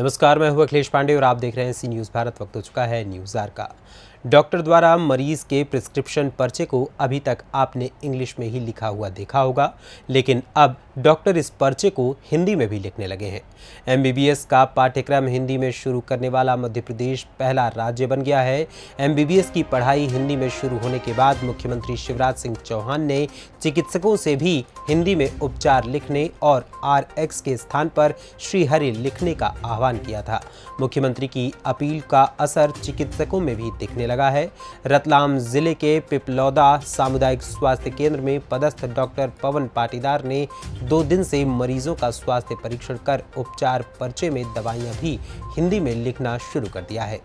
नमस्कार, मैं हूं अखिलेश पांडे और आप देख रहे हैं सी न्यूज़ भारत। वक्त हो चुका है न्यूज़ आर का। डॉक्टर द्वारा मरीज के प्रिस्क्रिप्शन पर्चे को अभी तक आपने इंग्लिश में ही लिखा हुआ देखा होगा, लेकिन अब डॉक्टर इस पर्चे को हिंदी में भी लिखने लगे हैं। एमबीबीएस का पाठ्यक्रम हिंदी में शुरू करने वाला मध्य प्रदेश पहला राज्य बन गया है। एमबीबीएस की पढ़ाई हिंदी में शुरू होने के बाद मुख्यमंत्री शिवराज सिंह चौहान ने चिकित्सकों से भी हिंदी में उपचार लिखने और RX के स्थान पर श्रीहरि लिखने का आह्वान किया था। मुख्यमंत्री की अपील का असर चिकित्सकों में भी दिखने लगा है। रतलाम जिले के पिपलौदा सामुदायिक स्वास्थ्य केंद्र में पदस्थ डॉक्टर पवन पाटीदार ने 2 दिन से मरीजों का स्वास्थ्य परीक्षण कर उपचार पर्चे में दवाइयां भी हिंदी में लिखना शुरू कर दिया है।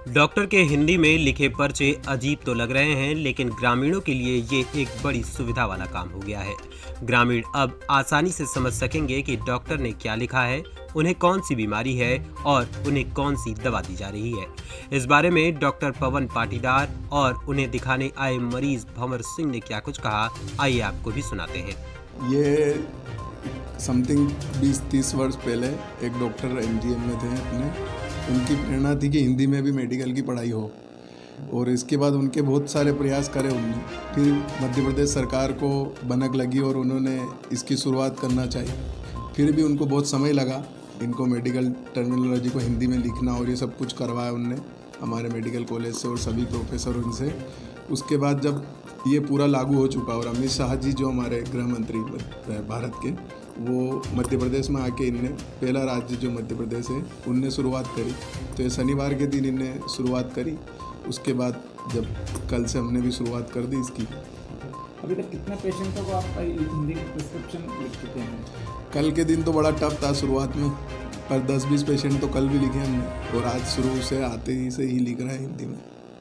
डॉक्टर के हिंदी में लिखे पर्चे अजीब तो लग रहे हैं, लेकिन ग्रामीणों के लिए ये एक बड़ी सुविधा वाला काम हो गया है। ग्रामीण अब आसानी से समझ सकेंगे कि डॉक्टर ने क्या लिखा है, उन्हें कौन सी बीमारी है और उन्हें कौन सी दवा दी जा रही है। इस बारे में डॉक्टर पवन पाटीदार और उन्हें दिखाने आए मरीज भंवर सिंह ने क्या कुछ कहा, आइए आपको भी सुनाते हैं। ये समथिंग 20-30 वर्ष पहले एक डॉक्टर MGM में थे अपने, उनकी प्रेरणा थी कि हिंदी में भी मेडिकल की पढ़ाई हो, और इसके बाद उनके बहुत सारे प्रयास करे उनने। फिर मध्य प्रदेश सरकार को भनक लगी और उन्होंने इसकी शुरुआत करना चाहिए। फिर भी उनको बहुत समय लगा इनको मेडिकल टर्मिनोलॉजी को हिंदी में लिखना, और ये सब कुछ करवाया उनने हमारे मेडिकल कॉलेज से और सभी प्रोफेसर उनसे। उसके बाद जब ये पूरा लागू हो चुका और अमित शाह जी जो हमारे गृह मंत्री भारत के, वो मध्य प्रदेश में आके इनने पहला राज्य जो मध्य प्रदेश है उनने शुरुआत करी। तो ये शनिवार के दिन इनने शुरुआत करी। उसके बाद जब कल से हमने भी शुरुआत कर दी इसकी। अभी तक कितने पेशेंटों को आप हिंदी प्रिस्क्रिप्शन लिख चुके हैं? कल के दिन तो बड़ा टफ था शुरुआत में, पर 10-20 पेशेंट तो कल भी लिखे हमने, और आज शुरू से आते ही से ही लिख रहे हैं हिंदी में।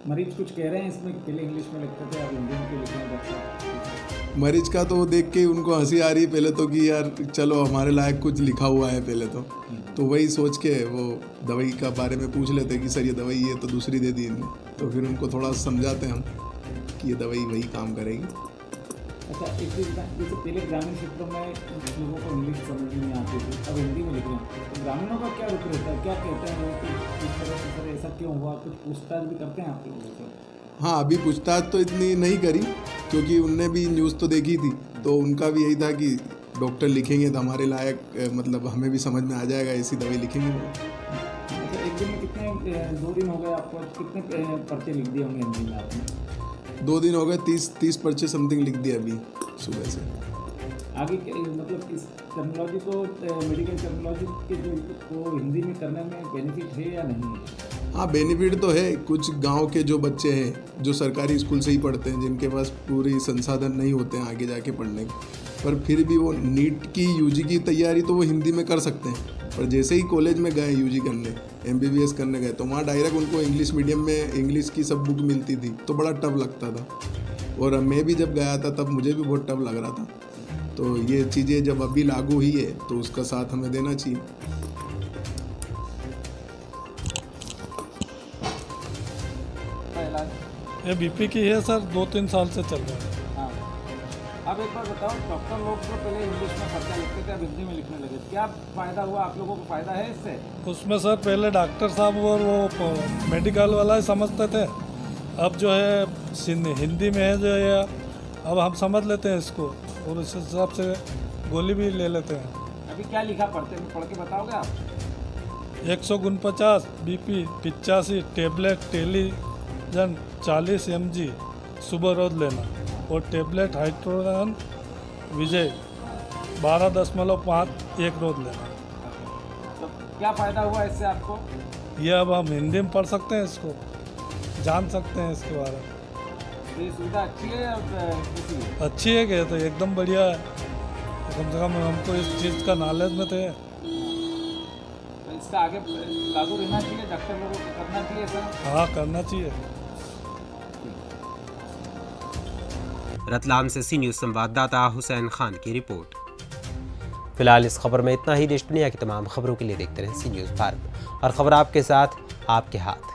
मरीज कुछ कह रहे हैं इसमें, पहले इंग्लिश में लिखते थे, अब हिंदी में क्यों लिख रहे हैं डॉक्टर? मरीज का तो देख के उनको हंसी आ रही पहले तो कि यार चलो हमारे लायक कुछ लिखा हुआ है पहले तो वही सोच के वो दवाई का बारे में पूछ लेते कि सर ये दवाई है, तो दूसरी दे दी इनने। तो फिर उनको थोड़ा समझाते हम कि ये दवाई वही काम करेगी। अच्छा, एक चीज़ जैसे पहले ग्रामीण क्षेत्रों में लोगों को इंग्लिश समझ नहीं आती थी, अब हिंदी में लिख रहे हैं, तो ग्रामीणों का क्या रुख रहता है, क्या कहते हैं वो कि इस तरह से सर ऐसा क्यों हुआ? कुछ पूछताछ भी करते हैं आप लोगों से? हाँ, अभी पूछताछ तो इतनी नहीं करी, क्योंकि उनने भी न्यूज़ तो देखी थी, तो उनका भी यही था कि डॉक्टर लिखेंगे तो हमारे लायक, मतलब हमें भी समझ में आ जाएगा, ऐसी दवाई लिखेंगे वो। अच्छा, एक दिन में कितने 2 दिन हो गए आपको, कितने पर्चे लिख दिए होंगे हिंदी में आपने? 2 दिन हो गए, 30 पर्चे समथिंग लिख दिए अभी सुबह से। आगे मतलब इस टर्मिनोलॉजी को, मेडिकल टर्मिनोलॉजी के जो को हिंदी में करने में बेनिफिट है या नहीं है? हाँ, बेनिफिट तो है। कुछ गांव के जो बच्चे हैं जो सरकारी स्कूल से ही पढ़ते हैं, जिनके पास पूरी संसाधन नहीं होते हैं आगे जाके पढ़ने के, पर फिर भी वो नीट की UG की तैयारी तो वो हिंदी में कर सकते हैं। पर जैसे ही कॉलेज में गए UG करने, MBBS करने गए, तो वहाँ डायरेक्ट उनको इंग्लिश मीडियम में इंग्लिश की सब बुक मिलती थी, तो बड़ा टफ लगता था। और मैं भी जब गया था तब मुझे भी बहुत टफ लग रहा था। तो ये चीज़ें जब अभी लागू हुई है तो उसका साथ हमें देना चाहिए। ये BP की है सर, 2-3 साल से चल रहा है। हाँ, अब एक बार बताओ, डॉक्टर लोग तो पहले इंग्लिश में पर्चा लिखते थे, अब हिंदी में लिखने लगे, क्या फ़ायदा हुआ आप लोगों को? फ़ायदा है इससे? उसमें सर पहले डॉक्टर साहब और वो मेडिकल वाला ही समझते थे, अब जो है हिंदी में है जो है, अब हम समझ लेते हैं इसको और उस हिसाब से गोली भी ले लेते हैं। अभी क्या लिखा पढ़ते में, पढ़ के बताओगे आप? 149 BP 85 टेबलेट टेलीजन 40 mg सुबह रोज लेना, और टेबलेट हाइड्रोजन विजय 12.5 एक रोज लेना। तो क्या फ़ायदा हुआ इससे आपको? ये अब हम हिंदी में पढ़ सकते हैं, इसको जान सकते हैं इसके बारे में। तो ये सुविधा अच्छी है या कैसी है? अच्छी है कि तो एकदम बढ़िया है, कम से कम हमको इस चीज़ का नॉलेज में थे। तो इसका आगे लागू रहना चाहिए, डॉक्टर लोगों को करना चाहिए सर? हाँ, करना चाहिए। रतलाम से सी न्यूज़ संवाददाता हुसैन खान की रिपोर्ट। फिलहाल इस खबर में इतना ही। देश दुनिया की तमाम खबरों के लिए देखते रहें सी न्यूज़ भारत, और खबर आपके साथ, आपके हाथ।